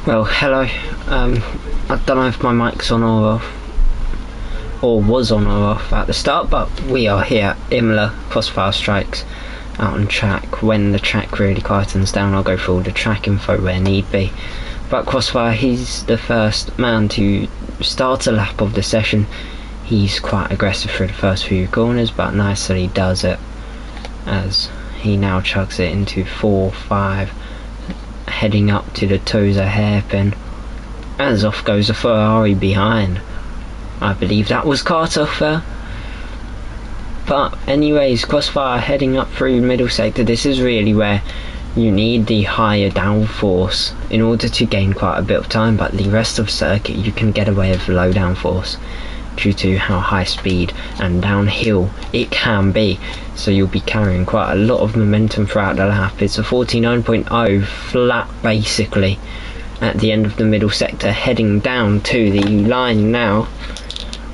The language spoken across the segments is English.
Well, hello. I don't know if my mic's on or off, or was on or off at the start, but we are here at Imola, Crossfire Strikes, out on track. When the track really quietens down, I'll go through all the track info where need be. But Crossfire, he's the first man to start a lap of the session. He's quite aggressive through the first few corners, but nicely does it, as he now chugs it into 4-5, heading up to the Tosa hairpin, as off goes a Ferrari behind. I believe that was Carter there. But anyways, Crossfire heading up through middle sector. This is really where you need the higher downforce in order to gain quite a bit of time, but the rest of the circuit you can get away with low downforce due to how high speed and downhill it can be, so you'll be carrying quite a lot of momentum throughout the lap. It's a 49.0 flat basically at the end of the middle sector, heading down to the line now.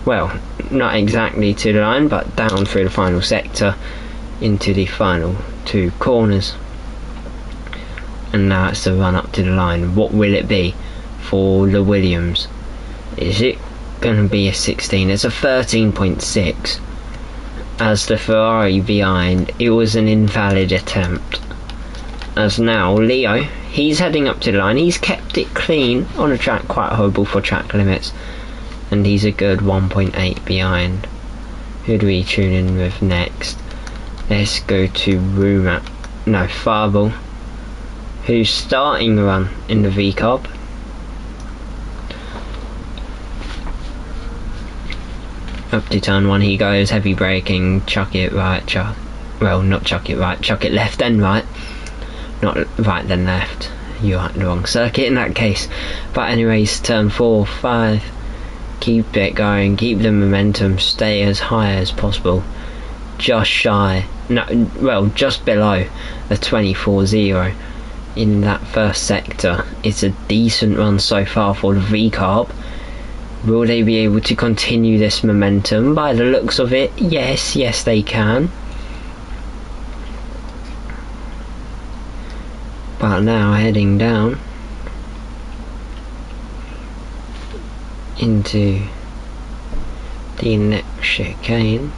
Well, not exactly to the line, but down through the final sector into the final two corners. And now it's the run up to the line. What will it be for the Williams? Is it going to be a 16? It's a 13.6. As the Ferrari behind, it was an invalid attempt. As now Leo, he's heading up to the line. He's kept it clean on a track quite horrible for track limits, and he's a good 1.8 behind. Who do we tune in with next? Let's go to Farbel, who's starting the run in the V-Carb. Up to turn one he goes, heavy braking, chuck it right, chuck it left then right, not right then left, you're at the wrong circuit in that case. But anyways, turn 4, 5, keep it going, keep the momentum, stay as high as possible, just below the 24.0 in that first sector. It's a decent run so far for the V-Carb. Will they be able to continue this momentum? By the looks of it, yes they can. But now heading down into the next chicane.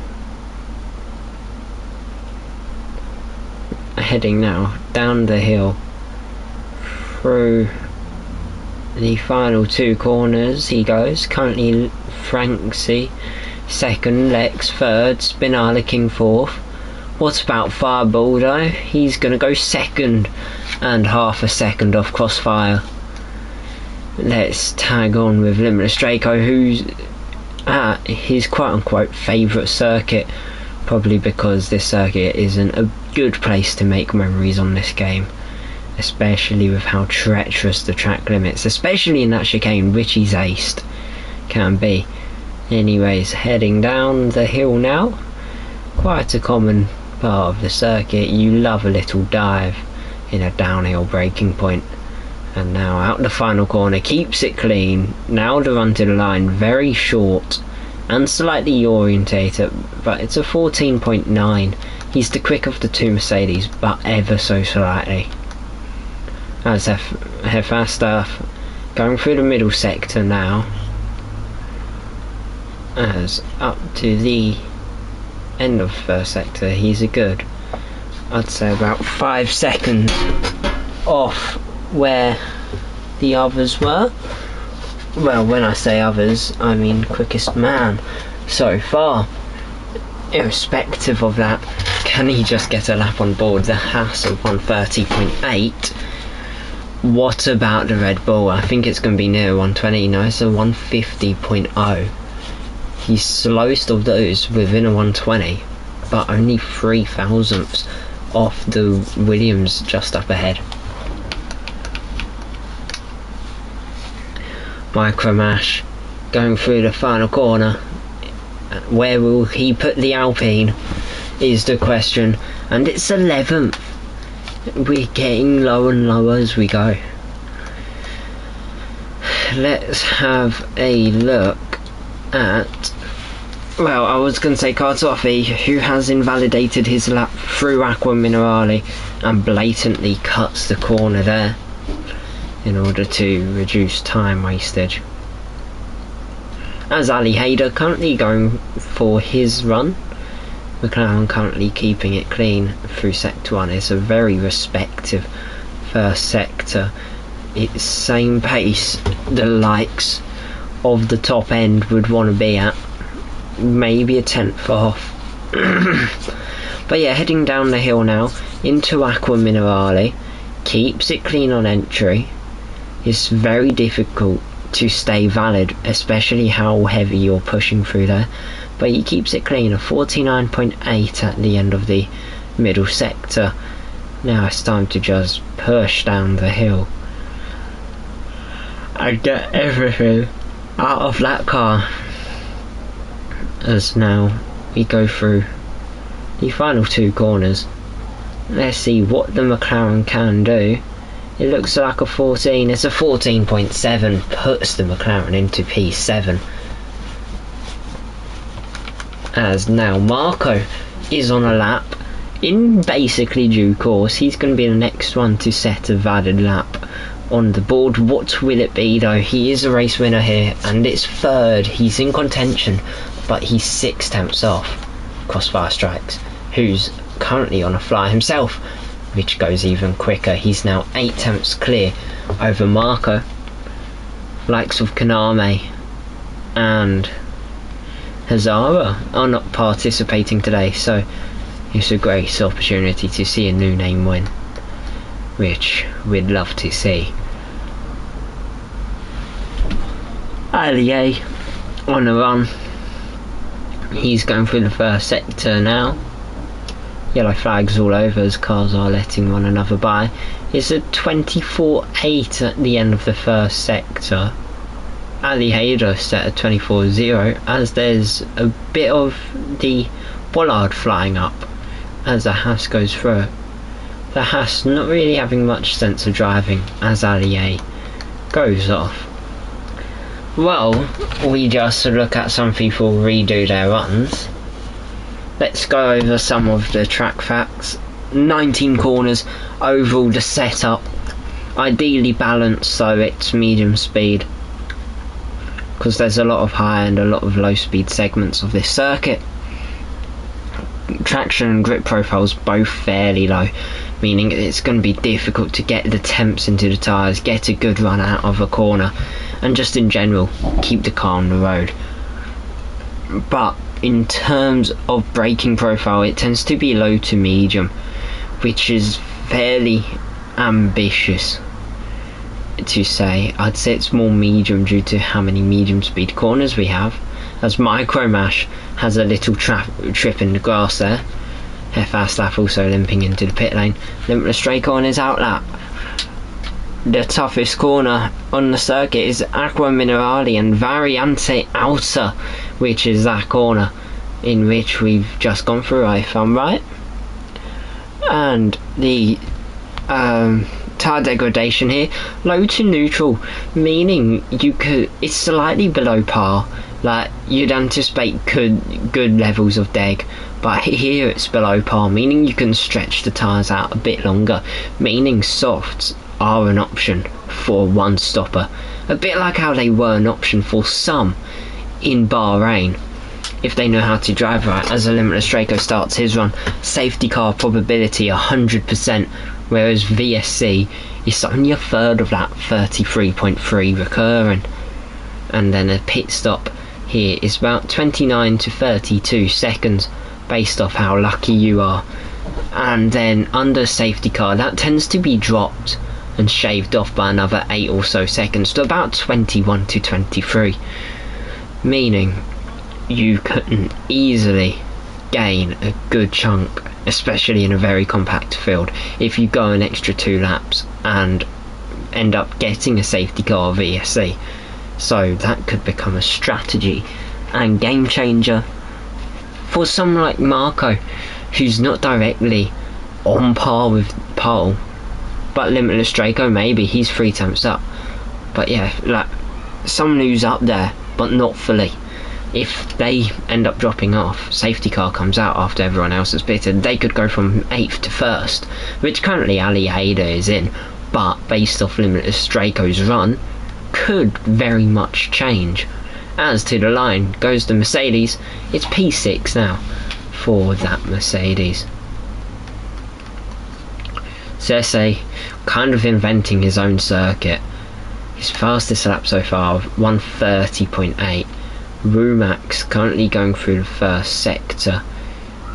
Heading now down the hill through the final two corners he goes. Currently Franksy second, Lex third, Spinala King fourth. What about Fireball though? He's gonna go second and half a second off Crossfire. Let's tag on with Limitless Draco, who's at his quote-unquote favourite circuit, probably because this circuit isn't a good place to make memories on this game, especially with how treacherous the track limits, especially in that chicane, which he's aced, can be. Anyways, heading down the hill now, quite a common part of the circuit. You love a little dive in a downhill braking point. And now out the final corner, keeps it clean. Now the run to the line, very short and slightly orientated, but it's a 14.9. He's the quick of the two Mercedes, but ever so slightly. As Hefasta going through the middle sector now, as up to the end of first sector, he's a good, I'd say about 5 seconds off where the others were. Well, when I say others, I mean quickest man so far. Irrespective of that, can he just get a lap on board? The Haas of 130.8. What about the Red Bull? I think it's going to be near 120. No, it's a 150.0. He's slowest of those within a 120, but only 3 thousandths off the Williams just up ahead. Micromash going through the final corner. Where will he put the Alpine is the question, and it's 11th. We're getting lower and lower as we go. Let's have a look at, well, I was going to say Cartoffi, who has invalidated his lap through Aqua Minerale and blatantly cuts the corner there. in order to reduce time wastage. As Ali Hayder currently going for his run, McLaren currently keeping it clean through sector 1. It's a very respective first sector. It's same pace the likes of the top end would want to be at, maybe a tenth off. But yeah, heading down the hill now into Acqua Minerale, keeps it clean on entry. It's very difficult to stay valid, especially how heavy you're pushing through there, but he keeps it clean, a 49.8 at the end of the middle sector. Now it's time to just push down the hill and get everything out of that car, as now we go through the final 2 corners. Let's see what the McLaren can do. It looks like a 14, it's a 14.7, puts the McLaren into P7. As now Marco is on a lap in basically due course. He's going to be the next one to set a valid lap on the board. What will it be though? He is a race winner here, and it's third. He's in contention, but he's 6 tenths off Crossfire Strikes, who's currently on a fly himself, which goes even quicker. He's now 8 tenths clear over Marco. Likes of Kaname and Hazara are not participating today, so it's a great opportunity to see a new name win, which we'd love to see. Allier on the run. He's going through the first sector now. Yellow flags all over as cars are letting one another by. It's a 24.8 at the end of the first sector. Ali Hayder set at 24.0 as there's a bit of the bollard flying up as the Haas goes through. The Haas not really having much sense of driving as Ali goes off. Well, we just look at some people redo their runs. Let's go over some of the track facts. 19 corners, overall the setup ideally balanced, so it's medium speed, because there's a lot of high and a lot of low speed segments of this circuit. Traction and grip profiles both fairly low, meaning it's going to be difficult to get the temps into the tyres, get a good run out of a corner, and just in general keep the car on the road. But in terms of braking profile, it tends to be low to medium, which is fairly ambitious to say. I'd say it's more medium due to how many medium speed corners we have, as Micromash has a little trip in the grass there. Fast lap also limping into the pit lane. Limitless straight on his outlap. The toughest corner on the circuit is Acqua Minerale and Variante Outer, which is that corner in which we've just gone through, if I'm right. And the tyre degradation here, low to neutral, meaning it's slightly below par. Like, you'd anticipate good levels of deg, but here it's below par, meaning you can stretch the tyres out a bit longer, meaning softs are an option for one stopper, a bit like how they were an option for some in Bahrain, if they know how to drive right. As a Limitless Draco starts his run, safety car probability 100%, whereas VSC is only a third of that, 33.3 recurring. And then a pit stop here is about 29 to 32 seconds based off how lucky you are. And then under safety car, that tends to be dropped and shaved off by another 8 or so seconds to about 21 to 23, meaning you can easily gain a good chunk, especially in a very compact field, if you go an extra 2 laps and end up getting a safety car VSC. So that could become a strategy and game changer for someone like Marco, who's not directly on par with pole, but Limitless Draco maybe, he's 3 tenths up. But yeah, like someone who's up there but not fully, if they end up dropping off, safety car comes out after everyone else has pitted, they could go from 8th to 1st, which currently Ali Hayder is in, but based off Limitless Draco's run, could very much change. As to the line goes the Mercedes, it's P6 now for that Mercedes. Sese kind of inventing his own circuit. His fastest lap so far, 1:30.8. Rumax currently going through the first sector,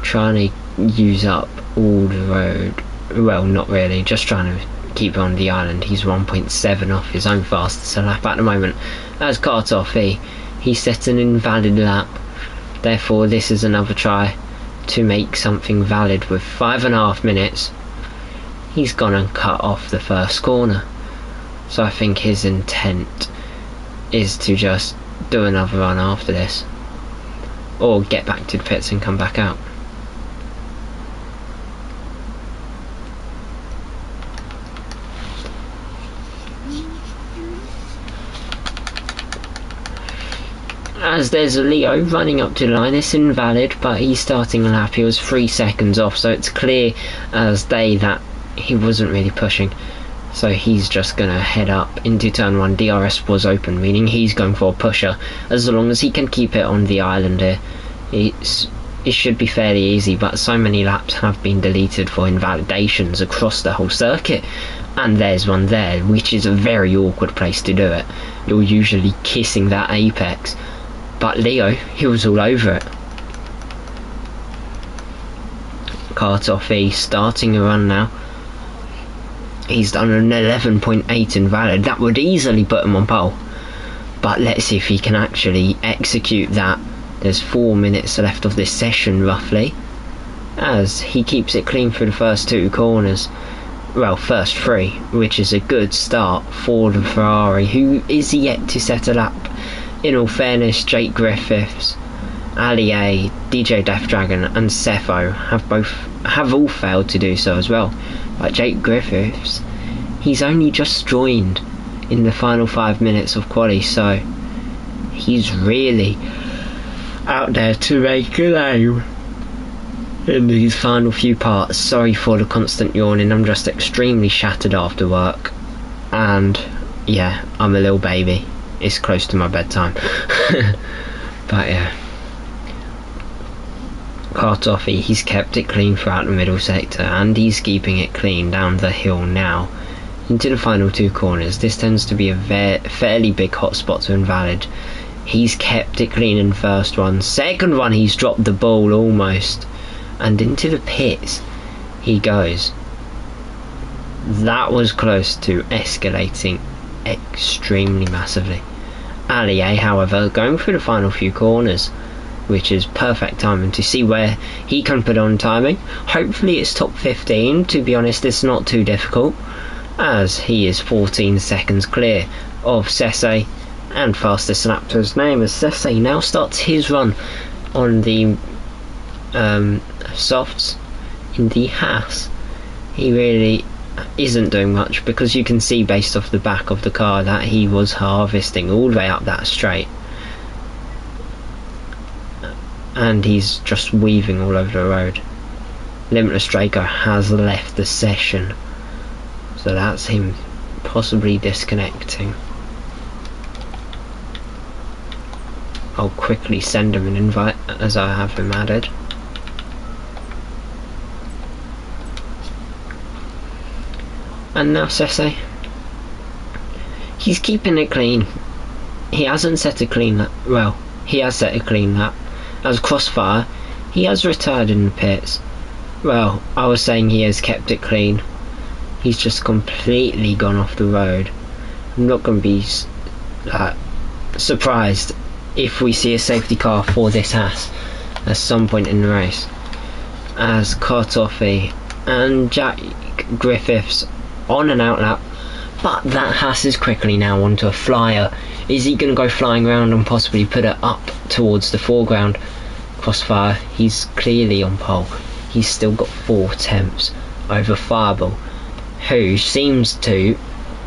trying to use up all the road. Well, not really, just trying to keep on the island. He's 1.7 off his own fastest lap at the moment. As Kartoffy, he set an invalid lap. Therefore, this is another try to make something valid with 5.5 minutes. He's gone and cut off the first corner. So I think his intent is to just do another run after this, or get back to the pits and come back out. As there's a Leo running up to the line, it's invalid, but he's starting a lap. He was 3 seconds off, so it's clear as day that he wasn't really pushing. So he's just going to head up into turn 1. DRS was open, meaning he's going for a pusher. As long as he can keep it on the island here, it should be fairly easy, but so many laps have been deleted for invalidations across the whole circuit. And there's one there, which is a very awkward place to do it. You're usually kissing that apex. But Leo, he was all over it. Kartoffy starting a run now. He's done an 11.8 invalid. That would easily put him on pole. But let's see if he can actually execute that. There's 4 minutes left of this session roughly, as he keeps it clean through the first 2 corners. Well, first 3, which is a good start for the Ferrari, who is yet to set a lap. In all fairness, Jake Griffiths, Ali A, DJ Death Dragon and Cepho have all failed to do so as well. But Jake Griffiths, he's only just joined in the final 5 minutes of quali, so he's really out there to make a name in these final few parts. Sorry for the constant yawning, I'm just extremely shattered after work, and yeah, I'm a little baby. It's close to my bedtime. But yeah, Kartoffy, he's kept it clean throughout the middle sector, and he's keeping it clean down the hill now into the final 2 corners. This tends to be a fairly big hotspot to invalid. He's kept it clean in the first one. Second one, he's dropped the ball almost, and into the pits he goes. That was close to escalating extremely massively. Ali A, however, going through the final few corners, which is perfect timing to see where he can put on timing. Hopefully it's top 15, to be honest it's not too difficult, as he is 14 seconds clear of Sese, and fastest lap to his name, as Sese now starts his run on the softs in the Haas. He really isn't doing much, because you can see based off the back of the car that he was harvesting all the way up that straight, and he's just weaving all over the road. Limitless Draco has left the session, so that's him possibly disconnecting. I'll quickly send him an invite as I have him added. And now Sese, he's keeping it clean. He hasn't set a clean lap. Well, he has set a clean lap. As Crossfire, he has retired in the pits. Well, I was saying he has kept it clean. He's just completely gone off the road. I'm not going to be surprised if we see a safety car for this Haas at some point in the race, as Kartoffy and Jack Griffiths on an outlap. But that Haas is quickly now onto a flyer. Is he going to go flying around and possibly put it up towards the foreground? Crossfire, he's clearly on pole. He's still got 4 tenths over Fireball, who seems to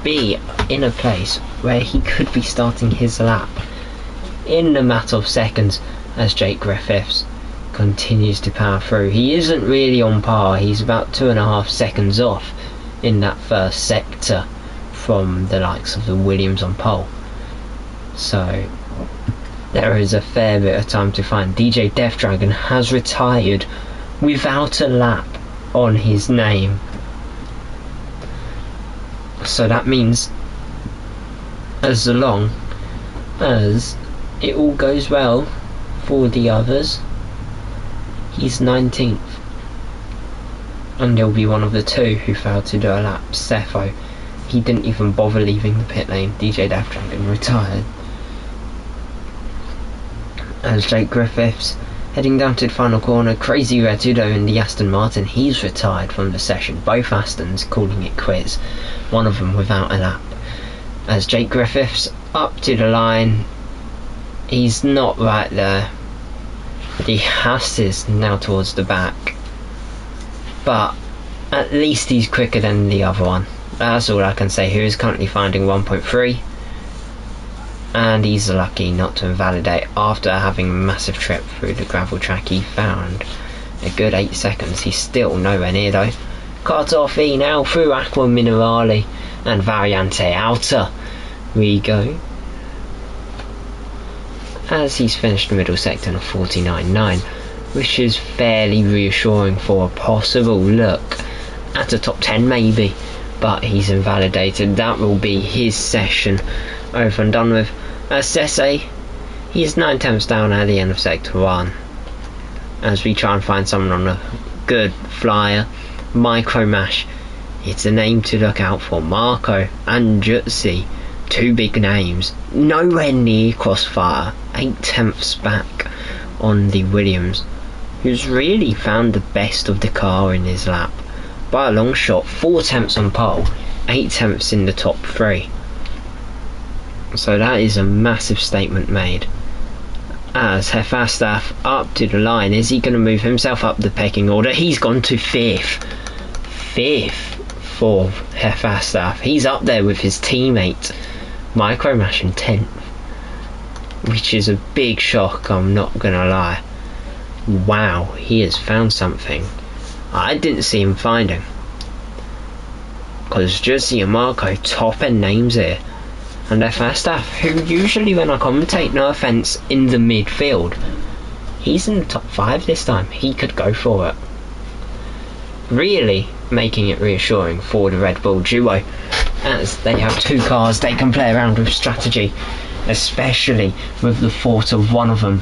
be in a place where he could be starting his lap in a matter of seconds, as Jake Griffiths continues to power through. He isn't really on par, he's about 2.5 seconds off in that first sector from the likes of the Williams on pole. So there is a fair bit of time to find. DJ Death Dragon has retired without a lap on his name. So that means as long as it all goes well for the others, he's 19th. And he'll be one of the two who failed to do a lap. Cepho, he didn't even bother leaving the pit lane. DJ Death Dragon retired. As Jake Griffiths heading down to the final corner, Crazy Retudo in the Aston Martin, he's retired from the session. Both Astons calling it quits, one of them without a lap. As Jake Griffiths up to the line, he's not right there. The Haas is now towards the back, but at least he's quicker than the other one. That's all I can say. Who is currently finding 1.3, and he's lucky not to invalidate. After having a massive trip through the gravel track, he found a good 8 seconds. He's still nowhere near though. Cut off E now through Aqua Minerale and Variante Outer we go, as he's finished the middle sector on a 49.9, which is fairly reassuring for a possible look at a top 10 maybe, but he's invalidated. That will be his session over and done with. As Sese, he's 9 tenths down at the end of sector 1, as we try and find someone on a good flyer. Micro Mash, it's a name to look out for. Marco and Jutsi, two big names, nowhere near Crossfire, 8 tenths back on the Williams, who's really found the best of the car in his lap by a long shot. 4 tenths on pole, 8 tenths in the top 3. So that is a massive statement made. As Hefastaf up to the line, is he going to move himself up the pecking order? He's gone to 5th for Hefastaf. He's up there with his teammate Micro Mash in 10th, which is a big shock, I'm not gonna lie. Wow, he has found something I didn't see him finding, because Jussi and Marco top end names here, and their fast staff, who usually when I commentate, no offence, in the midfield, he's in the top 5 this time. He could go for it, really making it reassuring for the Red Bull duo, as they have 2 cars they can play around with strategy, especially with the thought of one of them,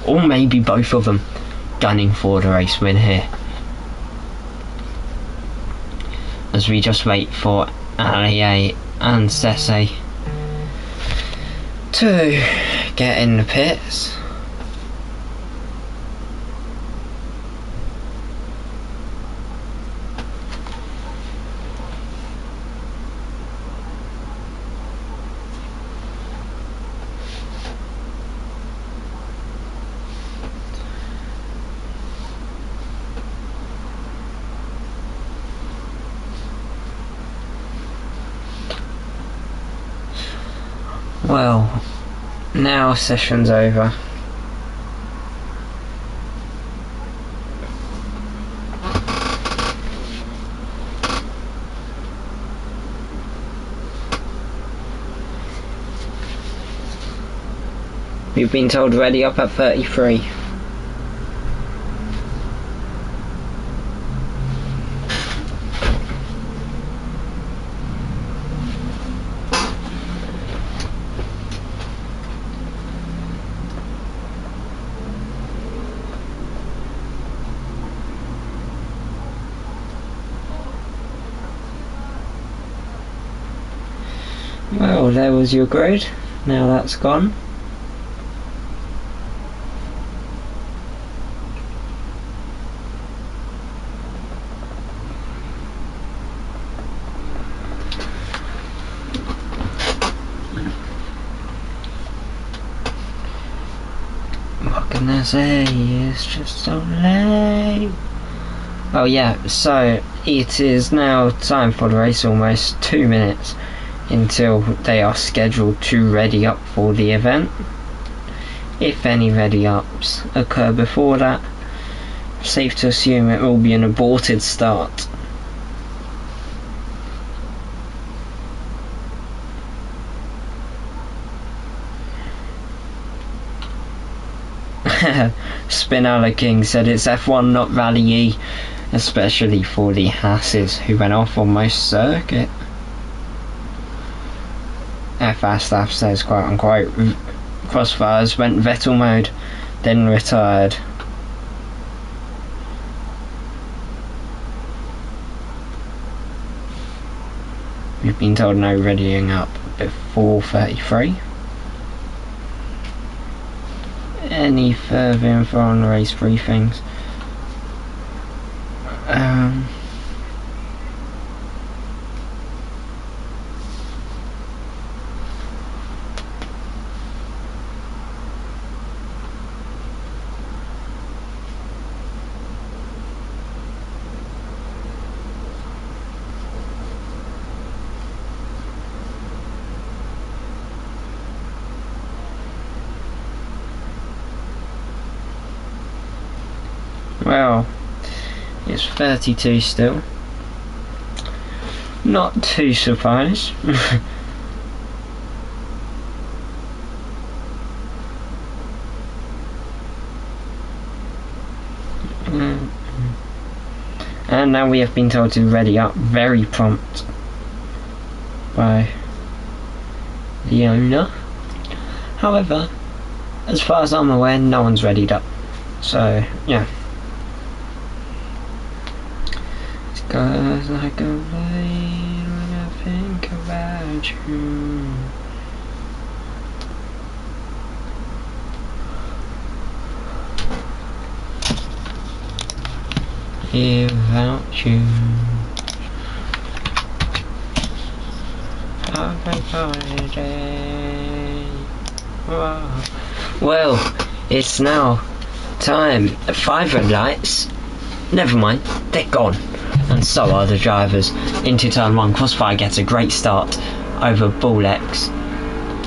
or maybe both of them, gunning for the race win here. As we just wait for Alie and Sese to get in the pits. Well, now session's over. We've been told ready up at 33. Well, there was your grid. Now that's gone. What can I say? It's just so late. Oh yeah, so it is now time for the race, almost 2 minutes until they are scheduled to ready up for the event. If any ready ups occur before that, safe to assume it will be an aborted start. Spinella King said it's F1 not Rally E, especially for the Hasses who went off on most circuit. F-Staff says quote unquote Crossfires went Vettel mode, then retired. We've been told no readying up before 33. Any further info on race briefings? Well, it's 32 still. Not too surprised. And now we have been told to ready up very prompt by the owner. However, as far as I'm aware, no one's readied up. So, yeah. Cause like a rain when I think about you. Without you, well, it's now time. 5 red lights. Never mind, they're gone. And so are the drivers. Into turn 1, Crossfire gets a great start over Bullx,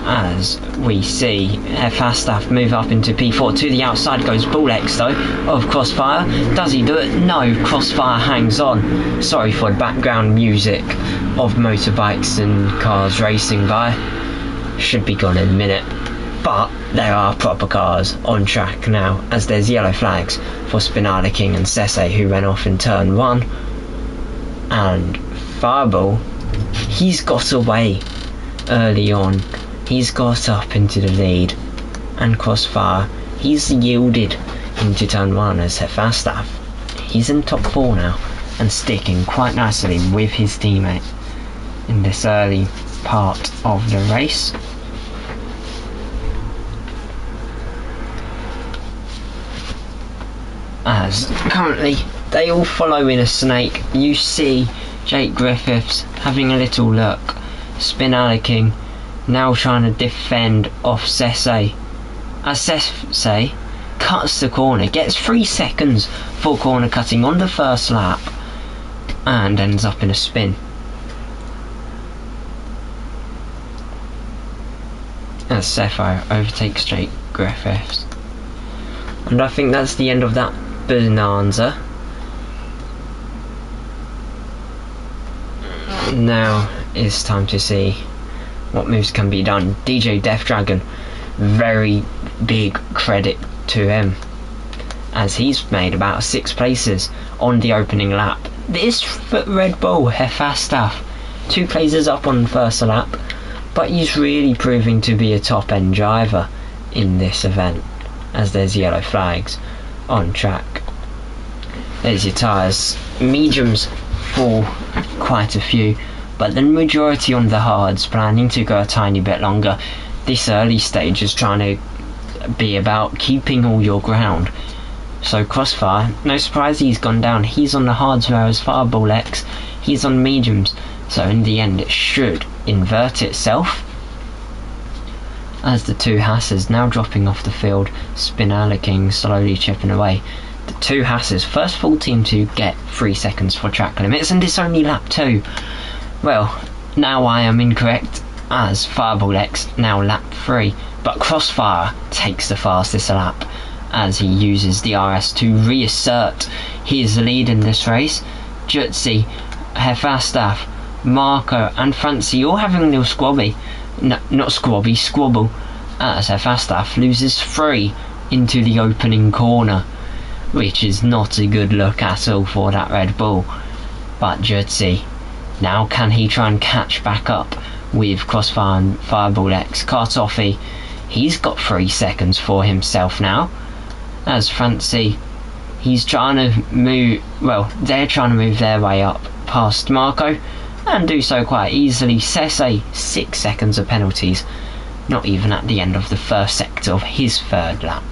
as we see Faststaff move up into P4. To the outside goes Bullx though of Crossfire. Does he do it? No, Crossfire hangs on. Sorry for the background music of motorbikes and cars racing by. Should be gone in a minute. But there are proper cars on track now, as there's yellow flags for Spinella King and Sese, who ran off in turn 1. And Fireball, he's got away early on. He's got up into the lead. And Crossfire, he's yielded into turn 1 as Faststaff. He's in top 4 now and sticking quite nicely with his teammate in this early part of the race. As currently they all follow in a snake. You see Jake Griffiths having a little look. Spinella King now trying to defend off Sese. As Sese cuts the corner, gets 3 seconds for corner cutting on the first lap and ends up in a spin. As Sefo overtakes Jake Griffiths. And I think that's the end of that bonanza. Now it's time to see what moves can be done. DJ Death Dragon, very big credit to him, as he's made about 6 places on the opening lap. This Red Bull Faststaff 2 places up on the first lap, but he's really proving to be a top end driver in this event, as there's yellow flags on track. There's your tyres, mediums for quite a few, but the majority on the hards, planning to go a tiny bit longer. This early stage is trying to be about keeping all your ground. So Crossfire, no surprise he's gone down. He's on the hards, whereas Fireball X, he's on mediums. So in the end it should invert itself, as the 2 Hasses now dropping off the field. Spinella King slowly chipping away. The 2 Hasses, first full team to get 3 seconds for track limits, and it's only lap 2. Well, now I am incorrect, as Fireball X now lap 3, but Crossfire takes the fastest lap as he uses the RS to reassert his lead in this race. Jutsi, Faststaff, Marco and Fancy all having a little squabby. No, not squabby, squabble, as Faststaff loses 3 into the opening corner, which is not a good look at all for that Red Bull. But Jutsi, now can he try and catch back up with Crossfire and Fireball X? Kartoffee, he's got 3 seconds for himself now. As Francie, he's trying to move, well, they're trying to move their way up past Marco, and do so quite easily. Sese, 6 seconds of penalties, not even at the end of the first sector of his 3rd lap.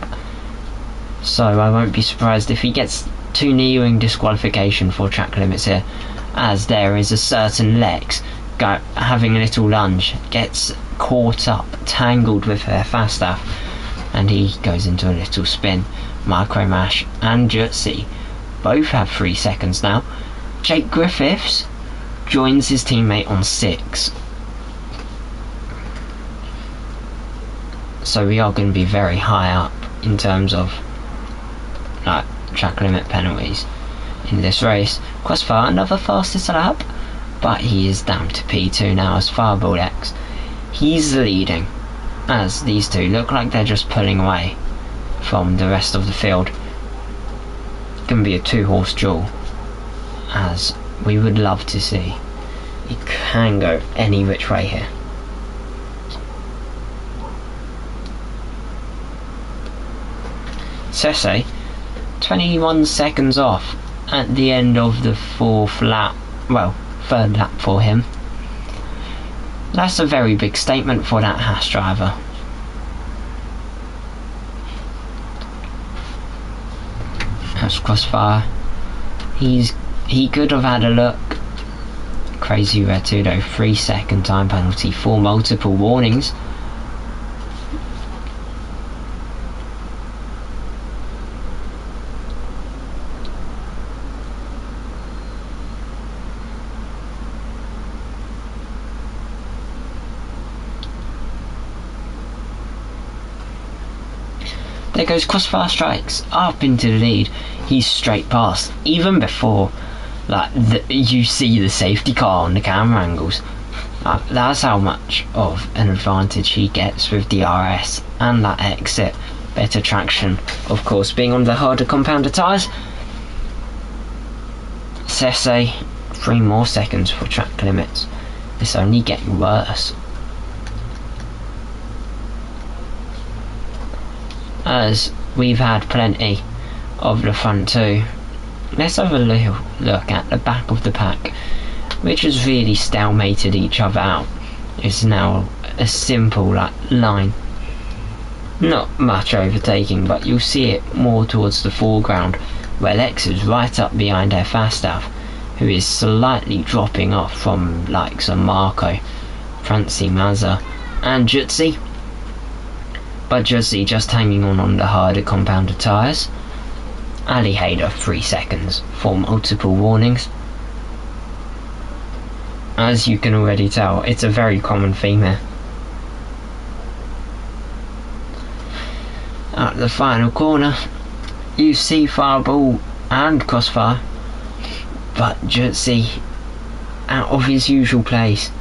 So I won't be surprised if he gets too nearing disqualification for track limits here, as there is a certain Lex having a little lunge, gets caught up, tangled with her Fastaff, and he goes into a little spin. Micro Mash and Jutsi both have 3 seconds now. Jake Griffiths joins his teammate on 6. So we are going to be very high up in terms of like track limit penalties in this race. Crossfire, another fastest lap, but he is down to P2 now as Fireball X. He's leading, as these two look like they're just pulling away from the rest of the field. It's going to be a 2-horse duel, as we would love to see. It can go any which way here. Sese, 21 seconds off at the end of the 4th lap, well, 3rd lap for him. That's a very big statement for that Haas driver. That's Crossfire. He could have had a look. Crazy Red 2 though, 3 second time penalty for multiple warnings. There goes Crossfire Strikes up into the lead. He's straight past, even before like you see the safety car on the camera angles. That's how much of an advantage he gets with DRS and that exit. Better traction, of course, being on the harder compounder tyres. Sese, 3 more seconds for track limits. It's only getting worse, as we've had plenty of the front 2. Let's have a little look at the back of the pack, which has really stalemated each other out. It's now a simple line. Not much overtaking, but you'll see it more towards the foreground, where Lex is right up behind their Fastaff, who is slightly dropping off from likes of Marco, Francie, Mazza and Jutsi. But Jutsi just hanging on the harder compounder tyres. Ali Hader, 3 seconds for multiple warnings. As you can already tell, it's a very common theme here. At the final corner, you see Fireball and Crossfire, but Jutsi out of his usual place,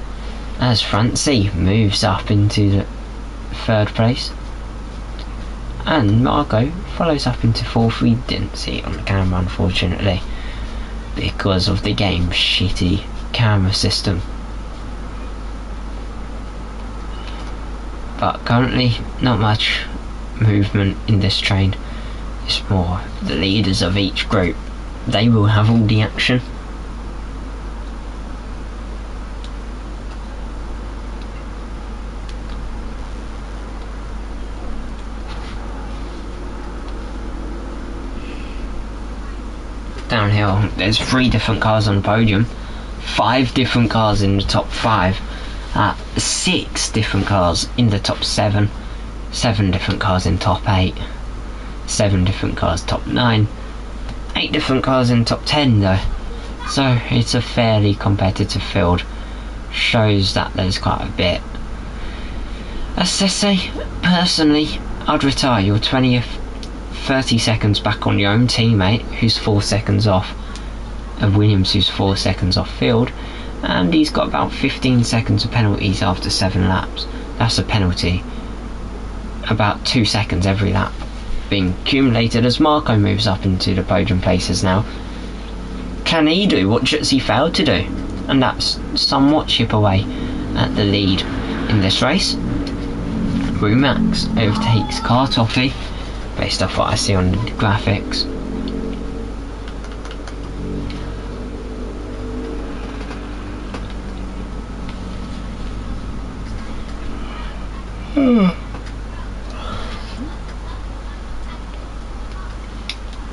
as Francie moves up into the 3rd place. And Marco follows up into 4th. We didn't see it on the camera, unfortunately, because of the game's shitty camera system. But currently, not much movement in this train. It's more the leaders of each group. They will have all the action. Downhill, there's 3 different cars on the podium, 5 different cars in the top 5, 6 different cars in the top 7, 7 different cars in top 8, 7 different cars top 9, 8 different cars in top 10 though. So it's a fairly competitive field. Shows that there's quite a bit. As Sese, personally, I'd retire your 20th 30 seconds back on your own teammate who's 4 seconds off, of Williams who's 4 seconds off field, and he's got about 15 seconds of penalties after 7 laps. That's a penalty, about 2 seconds every lap. being accumulated as Marco moves up into the podium places now. Can he do what Jutsi failed to do? And that's somewhat chip away at the lead in this race. Rumax overtakes Car Toffee, based off what I see on the graphics.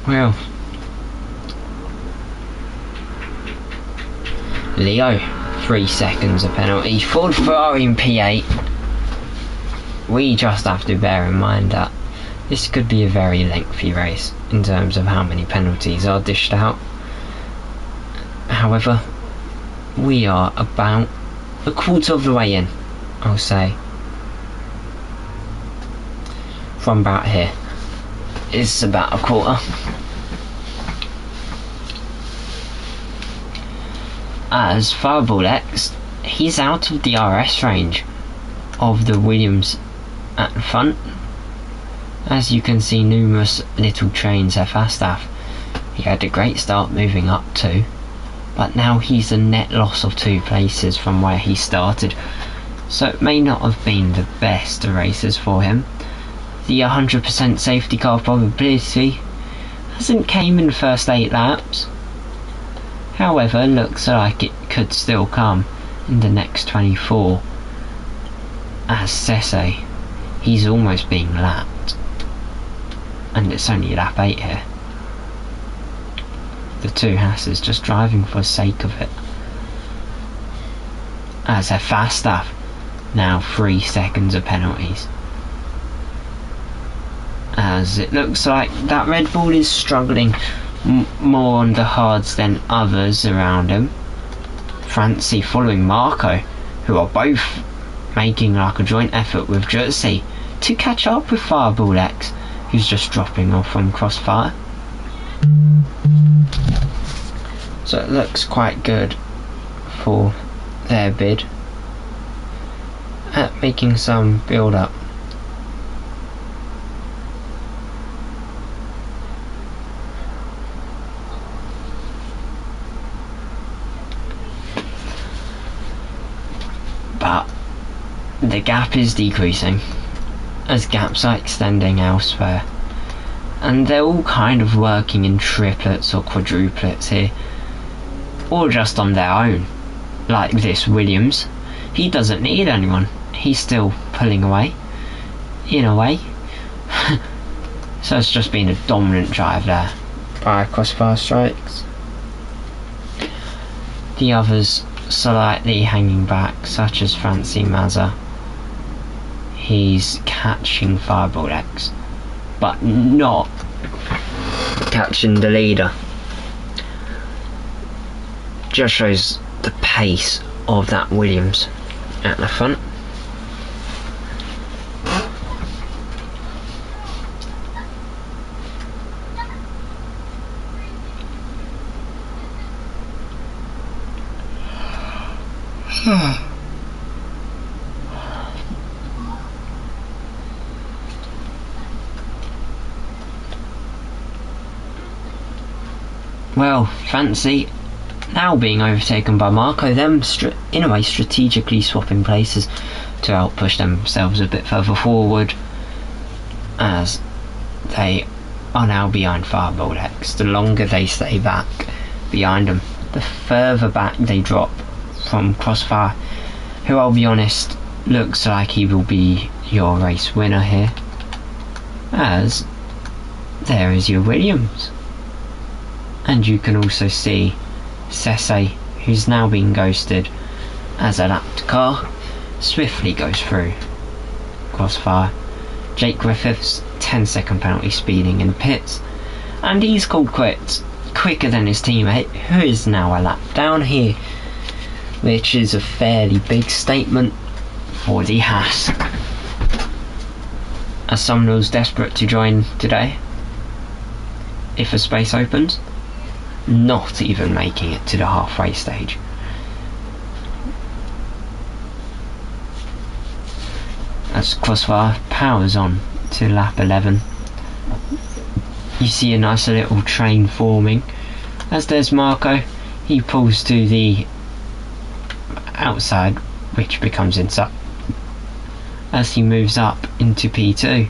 Well, Leo, 3 seconds of penalty. Ford Ferrari in P8. We just have to bear in mind that this could be a very lengthy race in terms of how many penalties are dished out. However, we are about a quarter of the way in, I'll say. From about here, it's about a quarter. As Fireball X, he's out of the RS range of the Williams at the front. As you can see, numerous little trains at Falstaff. He had a great start moving up too, but now he's a net loss of 2 places from where he started, so it may not have been the best of races for him. The 100% safety car probability hasn't came in the first 8 laps. However, looks like it could still come in the next 24. As Sese, he's almost being lapped. And it's only lap 8 here. The 2 Hasses just driving for the sake of it. As a Falstaff, now 3 seconds of penalties. As it looks like that Red Bull is struggling more on the hards than others around him. Francie following Marco, who are both making like a joint effort with Jersey to catch up with Fireball X, who's just dropping off from Crossfire. So it looks quite good for their bid at making some build up. But the gap is decreasing as gaps are extending elsewhere, and they're all kind of working in triplets or quadruplets here, or just on their own. Like this Williams, he doesn't need anyone, he's still pulling away in a way. So it's just been a dominant drive there by Crossfire Strikes. The others slightly hanging back, such as Francie Mazza. He's catching Fireball X, but not catching the leader. Just shows the pace of that Williams at the front. Well, Fancy now being overtaken by Marco, them in a way strategically swapping places to outpush themselves a bit further forward, as they are now behind Fireball X. The longer they stay back behind them, the further back they drop from Crossfire, who, I'll be honest, looks like he will be your race winner here, as there is your Williams. And you can also see Sese, who's now been ghosted as a lapped car, swiftly goes through Crossfire. Jake Griffiths, 10-second penalty speeding in pits, and he's called quits quicker than his teammate, who is now a lap down here, which is a fairly big statement for the Haas. As Sumner's desperate to join today, if a space opens, not even making it to the halfway stage. As Crossfire powers on to lap 11, you see a nice little train forming. As there's Marco, he pulls to the outside, which becomes inside as he moves up into P2.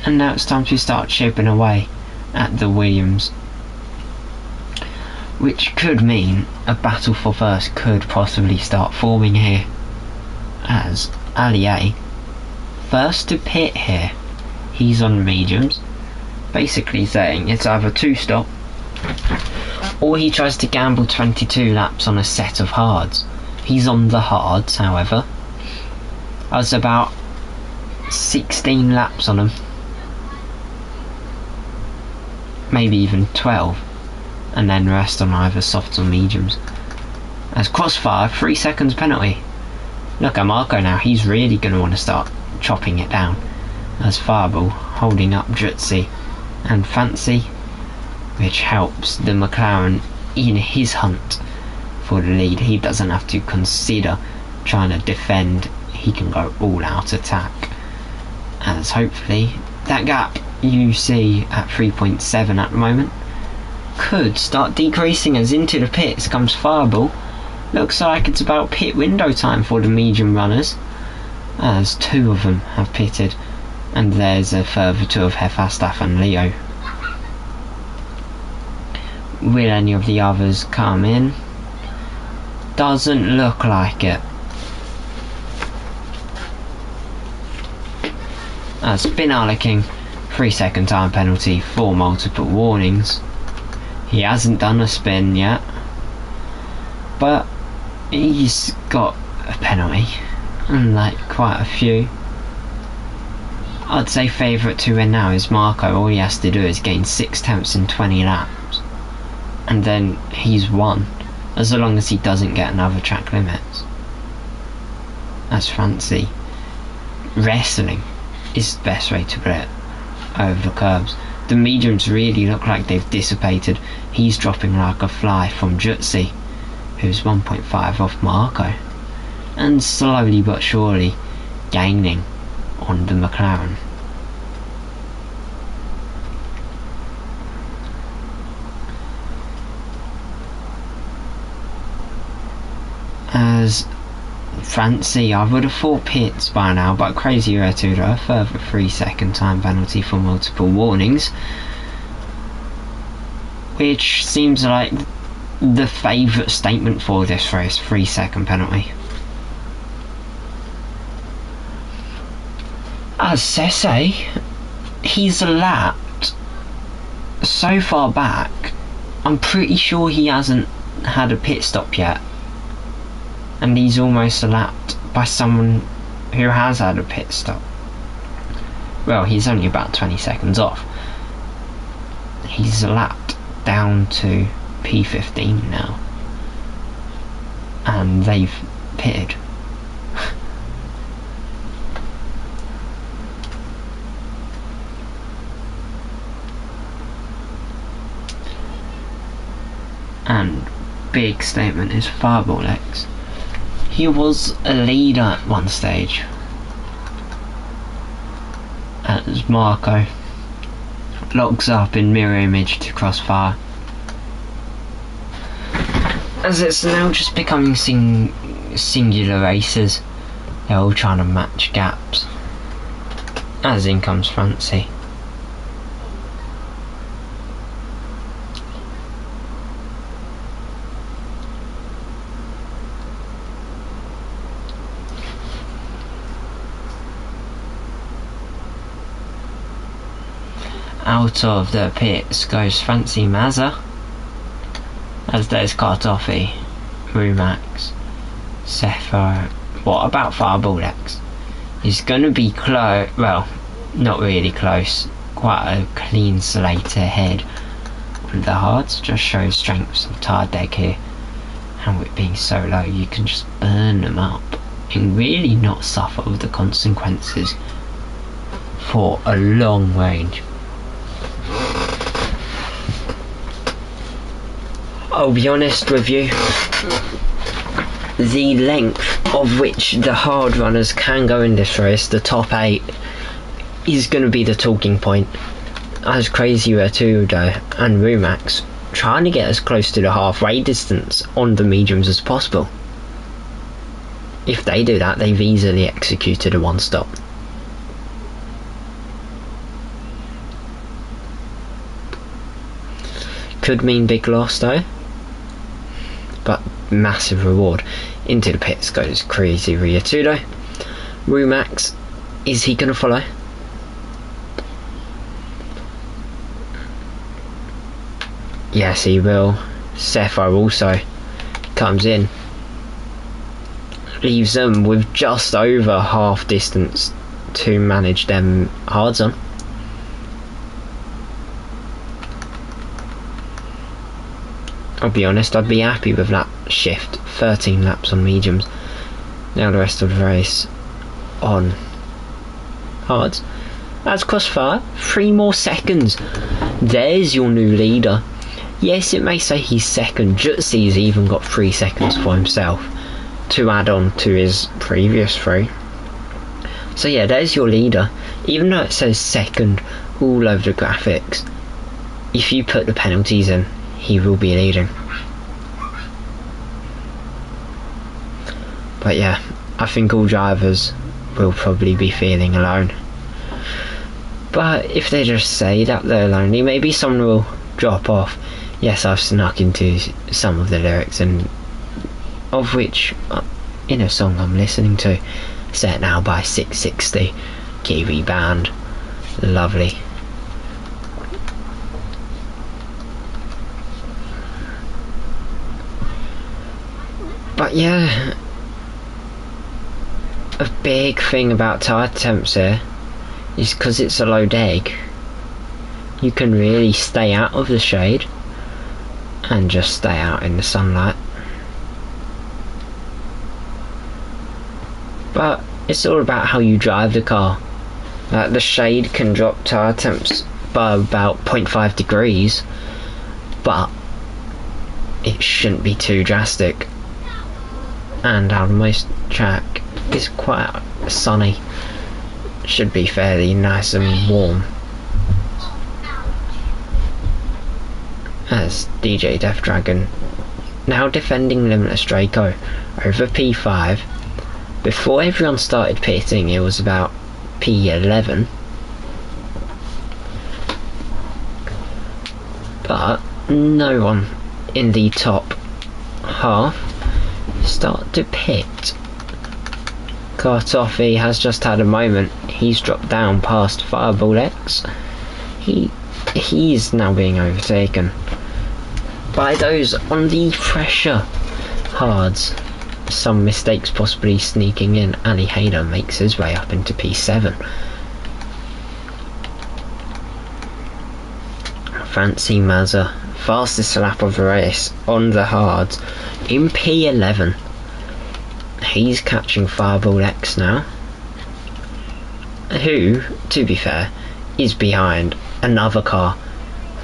And now it's time to start chipping away at the Williams, which could mean a battle for first could possibly start forming here, as Allier, first to pit here, he's on mediums, basically saying it's either 2-stop or he tries to gamble 22 laps on a set of hards. He's on the hards, however. That's about 16 laps on them, maybe even 12, and then rest on either softs or mediums. As Crossfire, 3 seconds penalty. Look at Marco now, he's really going to want to start chopping it down. As Fireball holding up Jutsi and Fancy, which helps the McLaren in his hunt for the lead. He doesn't have to consider trying to defend, he can go all out attack. As hopefully that gap you see at 3.7 at the moment could start decreasing as into the pits comes Fireball. Looks like it's about pit window time for the medium runners, as 2 of them have pitted, and there's a further 2 of Hefastaf and Leo. Will any of the others come in? Doesn't look like it. As Spinala King, 3-second time penalty for multiple warnings. He hasn't done a spin yet, but he's got a penalty, unlike quite a few. I'd say favourite to win now is Marco. All he has to do is gain 6 tenths in 20 laps, and then he's won, as long as he doesn't get another track limits. As Fancy, wrestling is the best way to put it over the curbs. The mediums really look like they've dissipated. He's dropping like a fly from Jutsi, who's 1.5 off Marco, and slowly but surely gaining on the McLaren. As Fancy, I would have thought pits by now, but Crazy Retudo, a further 3-second time penalty for multiple warnings, which seems like the favourite statement for this race. 3-second penalty. As Sese, he's lapped so far back, I'm pretty sure he hasn't had a pit stop yet, and he's almost lapped by someone who has had a pit stop. Well, he's only about 20 seconds off. He's lapped down to P15 now, and they've pitted. And big statement is Fireball X. He was a leader at one stage, as Marco locks up in mirror image to Crossfire, as it's now just becoming singular races. They're all trying to match gaps, as in comes Fancy. Out of the pits goes Fancy Mazza, as there's Kartoffee, Rumax, Sepho. What about Fireball X? He's going to be close, well, not really close, quite a clean slate ahead on the hards. Just shows strengths of tyre deck here, and with being so low you can just burn them up and really not suffer with the consequences for a long range. I'll be honest with you, the length of which the hard runners can go in this race, the top 8, is going to be the talking point, as Crazy Vertudo and Rumax trying to get as close to the halfway distance on the mediums as possible. If they do that, they've easily executed a one stop. Could mean big loss though, but massive reward. Into the pits goes Crazy Vertudo. Rumax, is he going to follow? Yes, he will. Cepho also comes in, leaves them with just over half distance to manage them hards on. I'll be honest, I'd be happy with that shift. 13 laps on mediums. Now the rest of the race on hards. As Crossfire, 3 more seconds. There's your new leader. Yes, it may say he's second, Jutsy's even got 3 seconds for himself to add on to his previous 3. So yeah, there's your leader. Even though it says second all over the graphics, if you put the penalties in, he will be leading. But yeah, I think all drivers will probably be feeling alone. But if they just say that they're lonely, maybe someone will drop off. Yes, I've snuck into some of the lyrics, and of which in a song I'm listening to, Set Now by 660, Kiwi band, lovely. But yeah, a big thing about tyre temps here is because it's a low deg, you can really stay out of the shade and just stay out in the sunlight. But it's all about how you drive the car. The shade can drop tyre temps by about 0.5 degrees, but it shouldn't be too drastic. And our most track is quite sunny, should be fairly nice and warm. As DJ Death Dragon now defending Limitless Draco over P5. Before everyone started pitting, it was about P11, but no one in the top half start to pit. Kartoffee has just had a moment. He's dropped down past Fireball X. He's now being overtaken by those on the fresher hards. Some mistakes possibly sneaking in. Ali Hayder makes his way up into P7. Fancy Mazza, fastest lap of the race on the hards in P11. He's catching Fireball X now, who, to be fair, is behind another car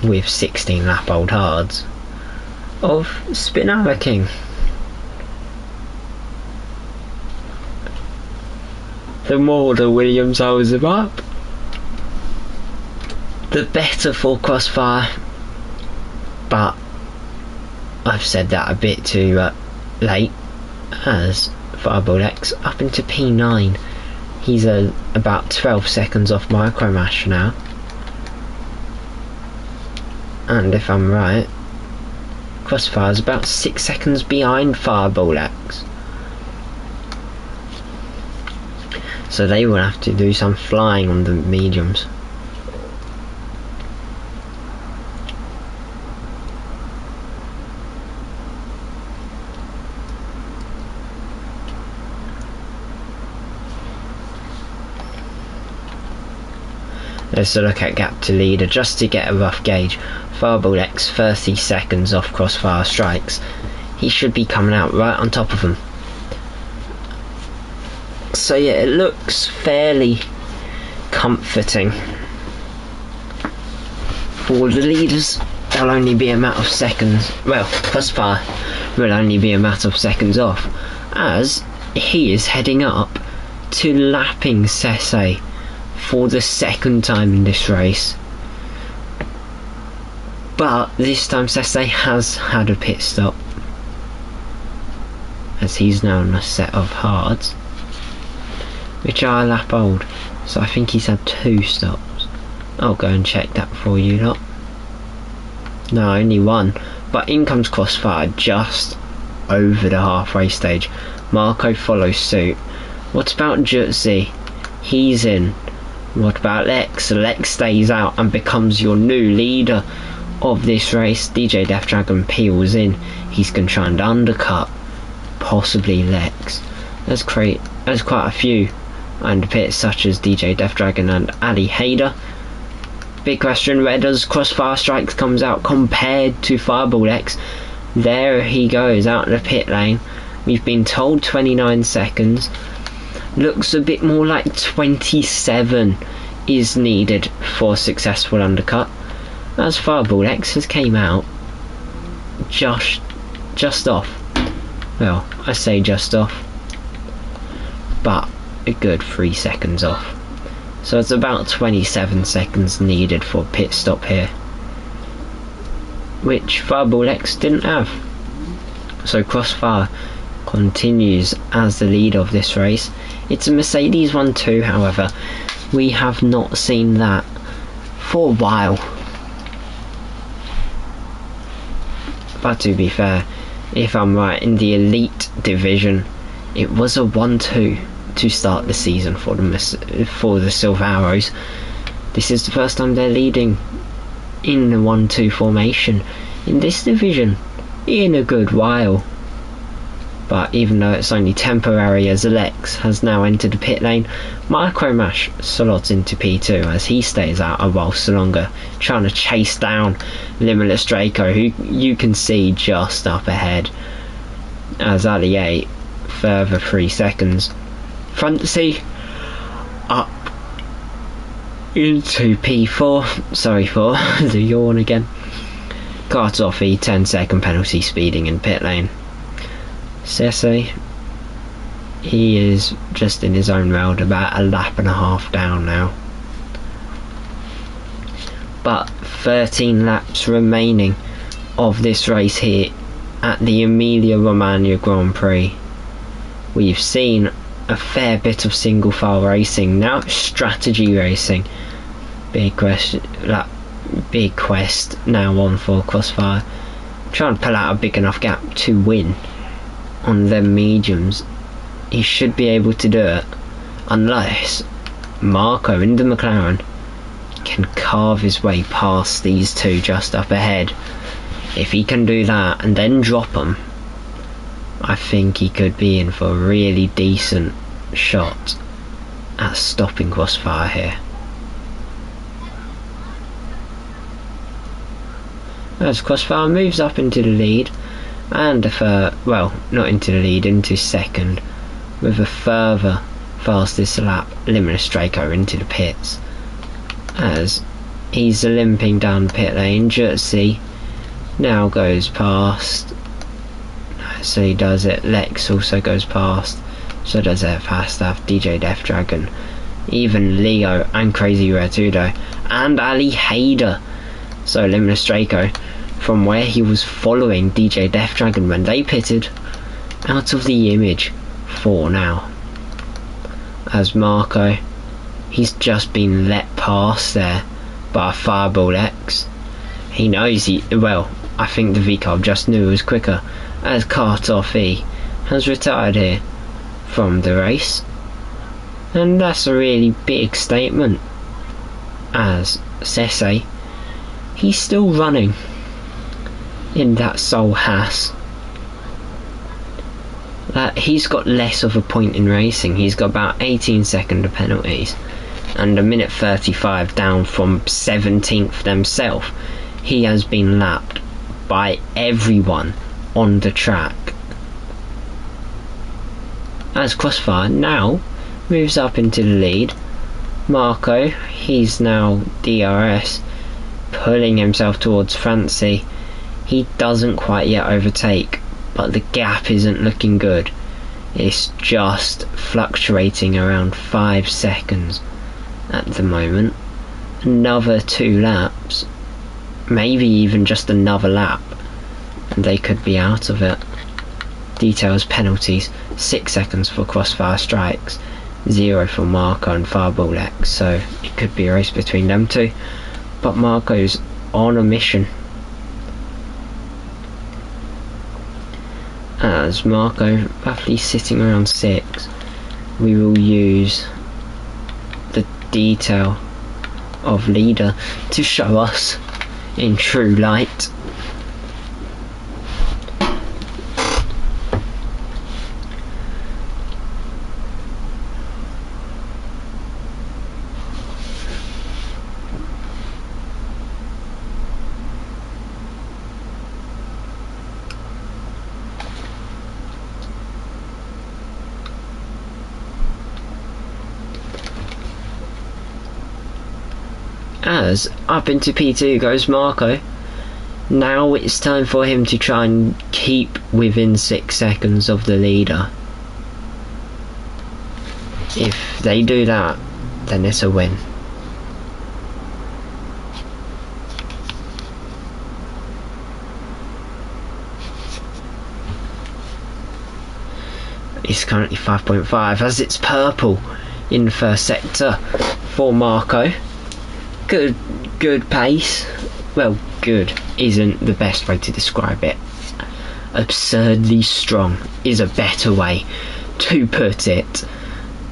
with 16 lap old hards of Spinara King. The more the Williams holds him up, the better for Crossfire. But I've said that a bit too late, as Fireball X up into P9. He's about 12 seconds off Micromash now. And if I'm right, Crossfire's about 6 seconds behind Fireball X. So they will have to do some flying on the mediums. Let's look at gap to leader just to get a rough gauge. Fireball X 30 seconds off Crossfire strikes. He should be coming out right on top of them. So yeah, it looks fairly comforting for the leaders. They'll only be a matter of seconds. Well, Crossfire will only be a matter of seconds off, as he is heading up to lapping Sese for the second time in this race. But this time Sese has had a pit stop, as he's now on a set of hards, which are lap old, so I think he's had 2 stops. I'll go and check that for you lot. No, only 1. But in comes Crossfire just over the halfway stage. Marco follows suit. What about Jutsi? He's in. What about Lex? Lex stays out and becomes your new leader of this race. DJ Death Dragon peels in. He's going to try and undercut possibly Lex. There's quite a few under pits, such as DJ Death Dragon and Ali Hader. Big question, where does Crossfire Strikes comes out compared to Fireball X? There he goes out in the pit lane. We've been told 29 seconds. Looks a bit more like 27 is needed for a successful undercut, as Fireball X has came out just off. Well, I say just off, but a good 3 seconds off. So it's about 27 seconds needed for a pit stop here, which Fireball X didn't have. So Crossfire continues as the leader of this race. It's a Mercedes 1-2, however. We have not seen that for a while. But to be fair, if I'm right, in the Elite Division, it was a 1-2 to start the season for the Silver Arrows. This is the first time they're leading in the 1-2 formation in this division in a good while. But even though it's only temporary, as Alex has now entered the pit lane, Micromash slots into P2 as he stays out a while longer, trying to chase down Limitless Draco, who you can see just up ahead, as Ali 8 further 3 seconds. Fantasy up into P4. Sorry for the yawn again. Kartoffee 10-second penalty speeding in pit lane. Sese, he is just in his own world, about a lap and a half down now. But 13 laps remaining of this race here at the Emilia Romagna Grand Prix. We've seen a fair bit of single file racing, now it's strategy racing. Big quest now on for Crossfire, trying to pull out a big enough gap to win on them mediums. He should be able to do it, unless Marco in the McLaren can carve his way past these two just up ahead. If he can do that and then drop them, I think he could be in for a really decent shot at stopping Crossfire here. As Crossfire moves up into the lead, and well, not into the lead, into second, with a further fastest lap Limitless Draco into the pits, as he's limping down the pit lane. Jutsi now goes past, so he does it. Lex also goes past, so does it Fastaff, DJ Death Dragon, even Leo and Crazy Retudo, and Ali Hader. So Limitless Draco, from where he was following DJ Death Dragon when they pitted, out of the image for now. As Marco, he's just been let past there by Fireball X. He knows well, I think the V-Carb just knew it was quicker, as Kartoffee has retired here from the race. And that's a really big statement, as Sese, he's still running in that Soul Haas. That he's got less of a point in racing. He's got about 18 second of penalties and a minute 35 down from 17th themselves. He has been lapped by everyone on the track. As Crossfire now moves up into the lead, Marco, he's now DRS, pulling himself towards Fancy. He doesn't quite yet overtake, but the gap isn't looking good. It's just fluctuating around 5 seconds at the moment. Another 2 laps maybe even just another lap, and they could be out of it. Details penalties: 6 seconds for crossfire strikes, 0 for Marco and Fireball X, so it could be a race between them two. But Marco's on a mission. As Marco roughly sitting around 6, we will use the detail of leader to show us in true light. As up into P2 goes Marco. Now it's time for him to try and keep within 6 seconds of the leader. If they do that, then it's a win. It's currently 5.5 as it's purple in the first sector for Marco. Good pace. Well, good isn't the best way to describe it. Absurdly strong is a better way to put it,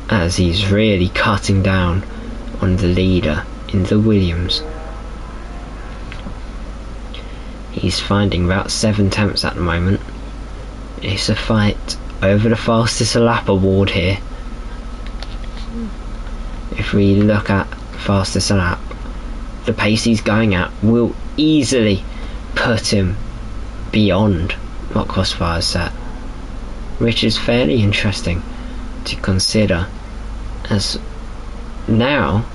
as he's really cutting down on the leader in the Williams. He's finding about 7 tenths at the moment. It's a fight over the fastest lap award here. If we look at fastest lap, the pace he's going at will easily put him beyond what Crossfire's set, which is fairly interesting to consider, as now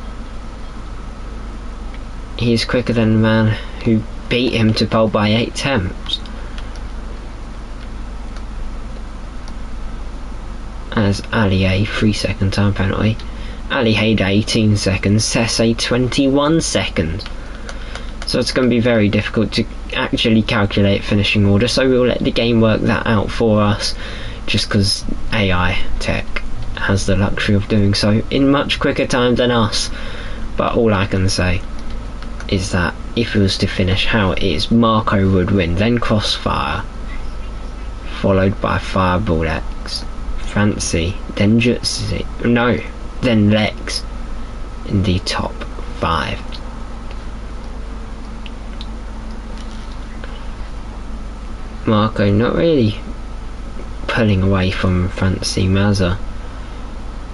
he is quicker than the man who beat him to pole by 8 tenths. As Ali A 3-second time penalty. Ali Haid 18 seconds, Sesse 21 seconds. So it's going to be very difficult to actually calculate finishing order, so we'll let the game work that out for us, just because AI tech has the luxury of doing so in much quicker time than us. But all I can say is that if it was to finish how it is, Marco would win, then Crossfire, followed by Fireball X, Fancy, then Jutsu, no, then Lex in the top 5. Marco not really pulling away from Fancy Mazza,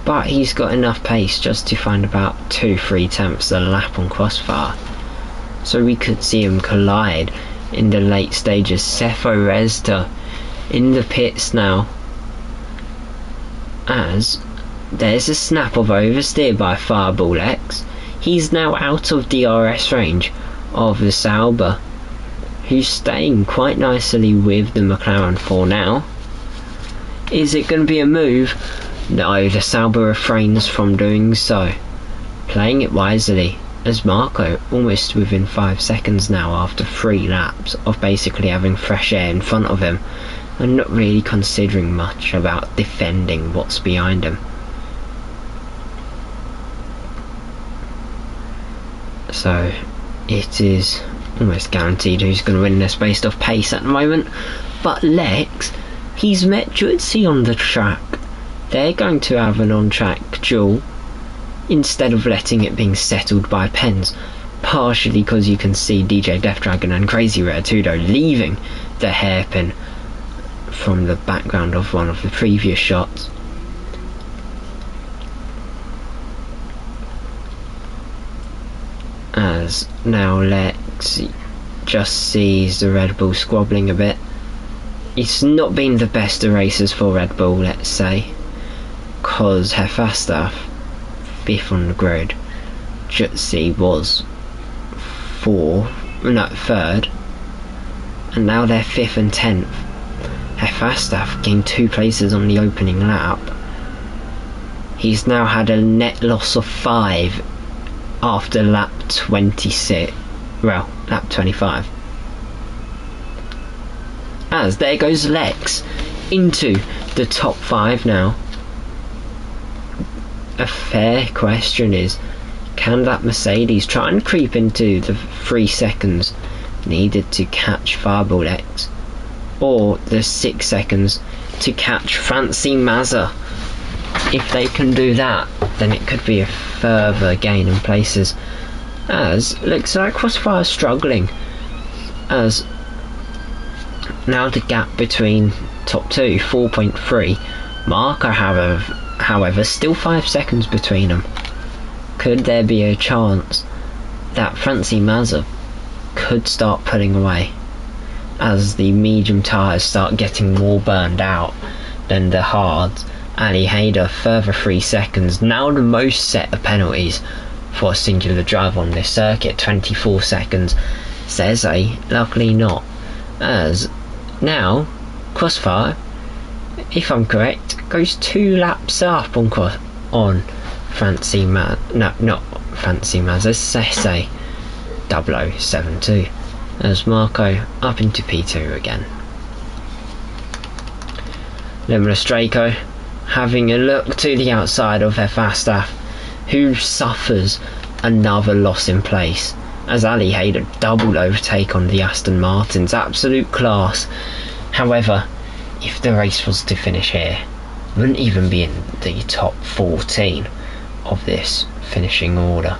but he's got enough pace just to find about 2-3 tenths a lap on Crossfire, so we could see him collide in the late stages. Cepho Rezda in the pits now, as there's a snap of oversteer by Fireball X. He's now out of DRS range of the Sauber, who's staying quite nicely with the McLaren for now. Is it going to be a move? No, the Sauber refrains from doing so, playing it wisely, as Marco almost within 5 seconds now after 3 laps of basically having fresh air in front of him and not really considering much about defending what's behind him. So it is almost guaranteed who's going to win this based off pace at the moment. But Lex, he's met Jutsi on the track. They're going to have an on-track duel instead of letting it being settled by pens, partially because you can see DJ Death Dragon and Crazy Rare Tudo leaving the hairpin from the background of one of the previous shots. As now Lex just sees the Red Bull squabbling a bit. It's not been the best of races for Red Bull, let's say, cause Hefastaf 5th on the grid, Jutsi was 3rd, and now they're 5th and 10th. Hefastaf gained 2 places on the opening lap. He's now had a net loss of 5 after lap 26, well, lap 25. As there goes Lex into the top 5 now. A fair question is, can that Mercedes try and creep into the 3 seconds needed to catch Fireball X, or the 6 seconds to catch Fancy Mazza? If they can do that, then it could be a further gain in places, as looks like Crossfire struggling, as now the gap between top 2, 4.3, Marco however still 5 seconds between them. Could there be a chance that Fancy Mazza could start pulling away as the medium tyres start getting more burned out than the hards? Ali Hayder further 3 seconds, now the most set of penalties for a singular drive on this circuit, 24 seconds. Cese luckily not, as now Crossfire, if I'm correct, goes 2 laps up on Fancy not Fancy Mazza, Cese 0072, as Marco up into P2 again. Imola Straco having a look to the outside of Verstappen, who suffers another loss in place, as Ali Hayder double overtake on the Aston Martins. Absolute class. However, if the race was to finish here, wouldn't even be in the top 14 of this finishing order.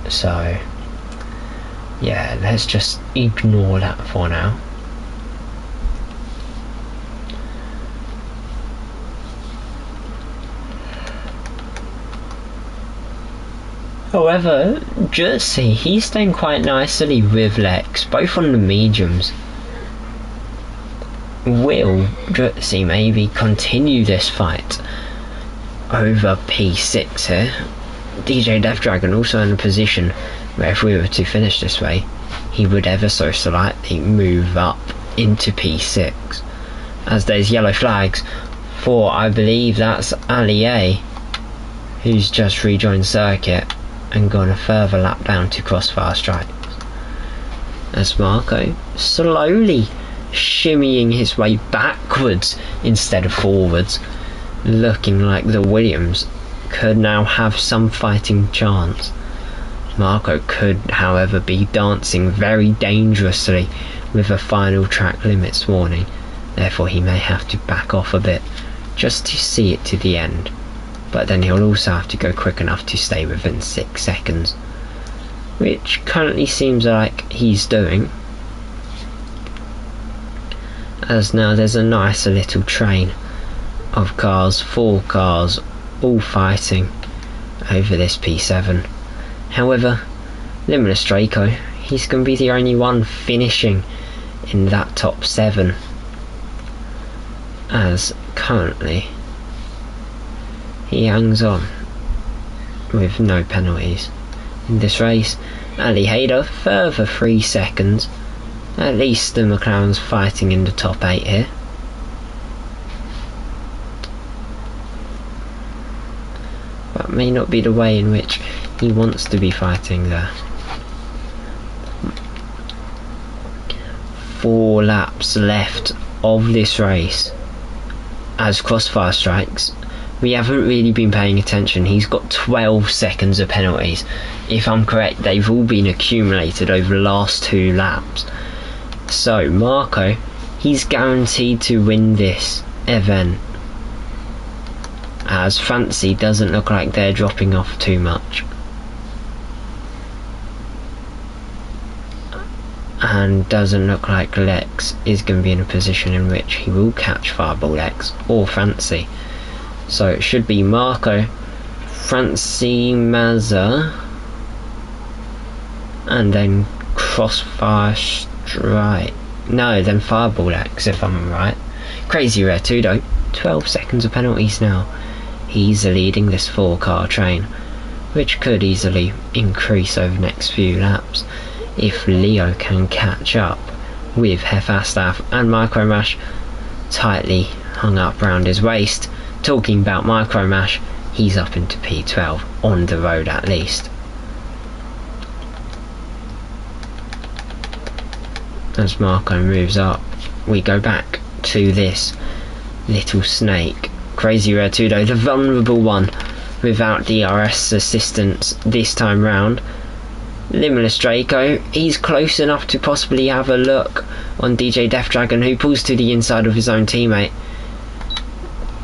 So yeah, let's just ignore that for now. However, Jersey, he's staying quite nicely with Lex, both on the mediums. Will Jersey maybe continue this fight over P6 here? DJ Death Dragon also in a position where if we were to finish this way, he would ever so slightly move up into P6, as there's yellow flags for, I believe that's Ali A, who's just rejoined circuit and gone a further lap down to Crossfire Strikes, as Marco slowly shimmying his way backwards instead of forwards, looking like the Williams could now have some fighting chance. Marco could however be dancing very dangerously with a final track limits warning, therefore he may have to back off a bit just to see it to the end, but then he'll also have to go quick enough to stay within 6 seconds, which currently seems like he's doing, as now there's a nice little train of cars, 4 cars, all fighting over this P7. However, Imola Straco, he's going to be the only one finishing in that top 7, as currently he hangs on with no penalties in this race. Ali Hayder further 3 seconds, at least the McLaren's fighting in the top 8 here. That may not be the way in which he wants to be fighting there. 4 laps left of this race as Crossfire Strikes. We haven't really been paying attention. He's got 12 seconds of penalties. If I'm correct, they've all been accumulated over the last 2 laps. So Marco, he's guaranteed to win this event, as Fancy doesn't look like they're dropping off too much, and doesn't look like Lex is going to be in a position in which he will catch Fireball X or Fancy. So it should be Marco, Fancy Mazza, and then Crossfire Strike. No, then Fireball X, if I'm right. Crazy Rare too though. 12 seconds of penalties now. He's leading this 4-car train, which could easily increase over the next few laps if Leo can catch up with Verstappen and Micromash tightly hung up round his waist. Talking about Micromash, he's up into P12 on the road at least. as Marco moves up. We go back to this little snake, Crazy Rare Tudo, the vulnerable one without DRS assistance this time round. Limitless Draco, he's close enough to possibly have a look on DJ Death Dragon, who pulls to the inside of his own teammate,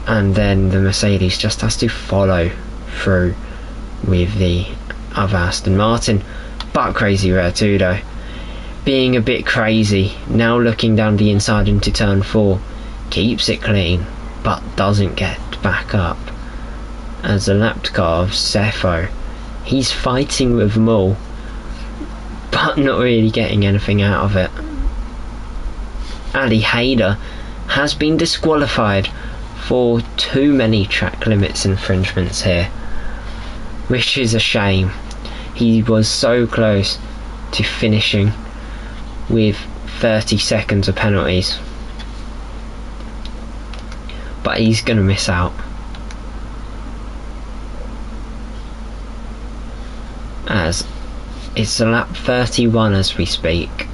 and then the Mercedes just has to follow through with the other Aston Martin. But Crazy Rare Tudo, being a bit crazy, now looking down the inside into turn 4, keeps it clean but doesn't get back up, as the lapped car of Cepho, he's fighting with them all but not really getting anything out of it. Ali Hayder has been disqualified for too many track limits infringements here, which is a shame. He was so close to finishing with 30 seconds of penalties, but he's going to miss out, as it's lap 31 as we speak.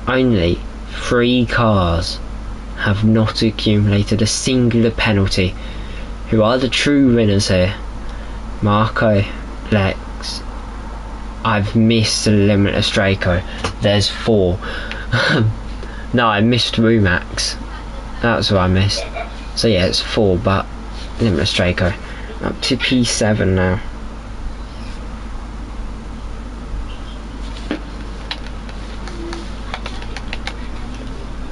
Only 3 cars have not accumulated a singular penalty. Who are the true winners here? Marco, Lex. I've missed the Limitless Draco. There's 4. No, I missed Rumax. That's what I missed. So yeah, it's 4, but Limitless Draco. Up to P7 now.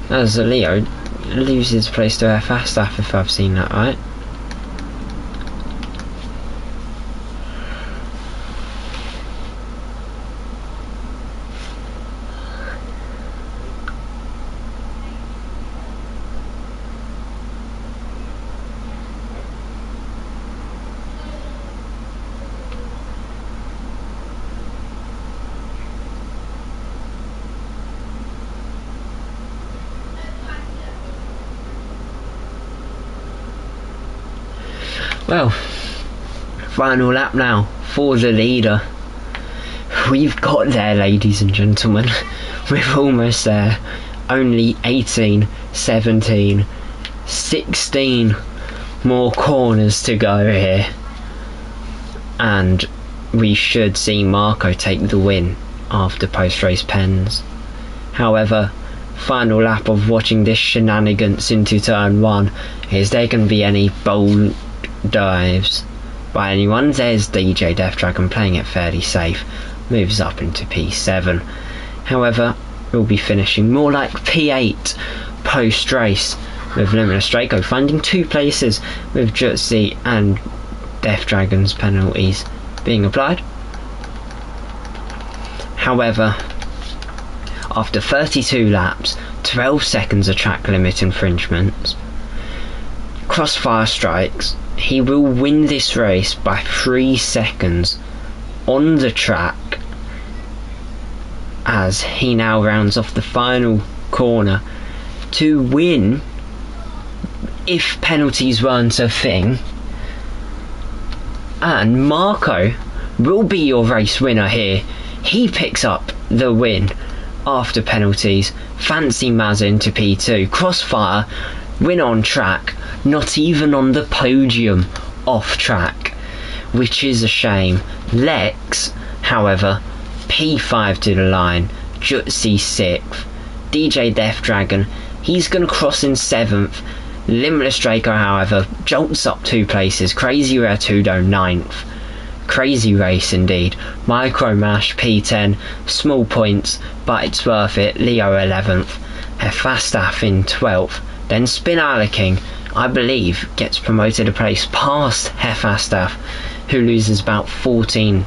As Leo loses place to Fastaf, if I've seen that right. Well, final lap now for the leader. We've got there, ladies and gentlemen. We're almost there. Only 18, 17, 16 more corners to go here, and we should see Marco take the win after post-race pens. However, final lap of watching this shenanigans into turn 1. Is there going to be any bold dives by anyone? There's DJ Death Dragon playing it fairly safe, moves up into P7. However, we'll be finishing more like P8 post race, with Limitless Draco finding 2 places with Jutsi and Death Dragon's penalties being applied. However, after 32 laps, 12 seconds of track limit infringements, Crossfire strikes, he will win this race by 3 seconds on the track, as he now rounds off the final corner to win, if penalties weren't a thing. And Marco will be your race winner here. He picks up the win after penalties. Fancy Maz into P2. Crossfire win on track, not even on the podium off track, which is a shame. Lex, however, P5 to the line. Jutsi 6th. DJ Death Dragon, he's going to cross in 7th. Limitless Draco, however, jolts up 2 places. Crazy Rare Tudo 9th. Crazy race indeed. Micro Mash P10, small points, but it's worth it. Leo 11th. Hefastaf in 12th. Then Spinala King, I believe, gets promoted a place past Hefastaf, who loses about 14,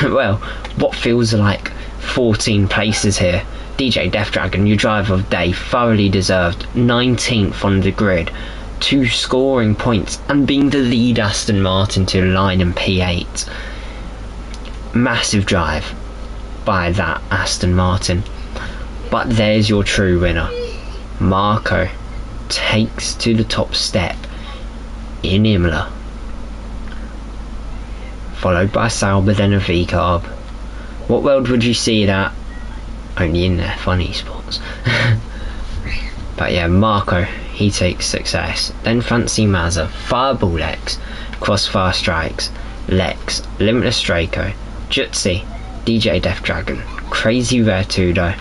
well, what feels like 14 places here. DJ Death Dragon, your driver of day, thoroughly deserved 19th on the grid, 2 scoring points and being the lead Aston Martin to the line in P8. Massive drive by that Aston Martin. But there's your true winner. Marco takes to the top step in Imola, followed by Sauber, then a V-carb. What world would you see that? only in there fun esports. But yeah, Marco, he takes success. Then Fancy Mazza, Fireball X, Crossfire Strikes, Lex, Limitless Draco, Jutsi, DJ Death Dragon, Crazy Vertudo,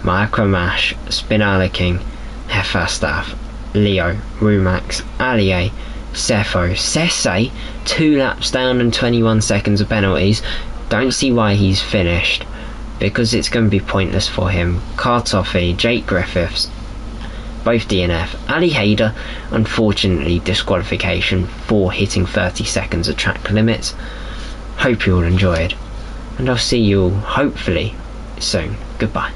Micromash, Spinala King, Hephastaff, Leo, Rumax, Allier, Cepho, Sese, 2 laps down and 21 seconds of penalties. Don't see why he's finished, because it's going to be pointless for him. Kartoffee, Jake Griffiths, both DNF. Ali Hayder, unfortunately disqualification for hitting 30 seconds of track limits. Hope you all enjoyed, and I'll see you all hopefully soon. Goodbye.